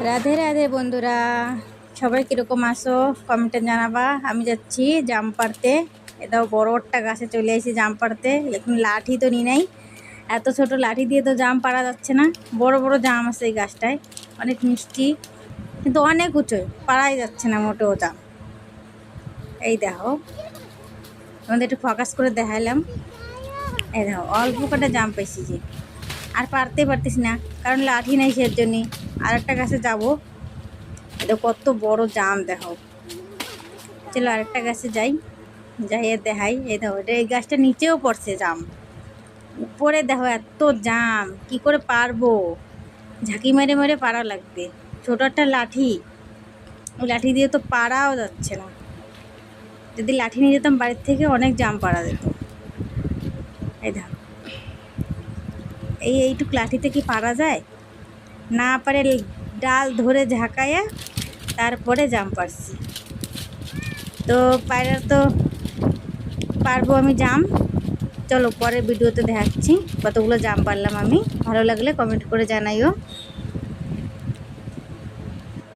রাধে রাধে বন্ধুরা, সবাই কীরকম আসো কমেন্টে জানাবা। আমি যাচ্ছি জাম পাড়তে। এটাও বড় একটা গাছে চলে এসেছি জাম পাড়তে। এখন লাঠি তো নিই নাই, এত ছোট লাঠি দিয়ে তো জাম পাড়া যাচ্ছে না। বড় বড় জাম আছে এই গাছটায়, অনেক মিষ্টি, কিন্তু অনেক উঁচু, পাড়াই যাচ্ছে না মোটেও জাম। এই দেখো, তোমাদের একটু ফোকাস করে দেখাইলাম। এই দেখো, অল্প কটা জাম পেয়েছি যে, আর পারতে পারতেছি না, কারণ লাঠি নেই, সের জন্যই আর একটা গাছে যাবো। এটা কত বড় জাম দেখো। চলো আরেকটা গাছে যাই, যাইয়ে দেখাই। এই দেখো, এটা এই গাছটা নিচেও পড়ছে জাম, উপরে দেখো এত জাম, কি করে পারবো? ঝাঁকি মেরে মেরে পারা লাগবে। ছোট একটা লাঠি, ওই লাঠি দিয়ে তো পারাও যাচ্ছে না। যদি লাঠি নিয়ে যেতাম বাড়ির থেকে, অনেক জাম পারা যেত। এই দেখো, এইটুক লাঠিতে কি পারা যায়? না পারে ডাল ধরে ঝাঁকাইয়া তারপরে জাম পারছি। তো পায়রা তো পারবো আমি জাম। চলো পরের ভিডিওতে দেখাচ্ছি কতগুলো জাম পারলাম আমি। ভালো লাগলে কমেন্ট করে জানাইও।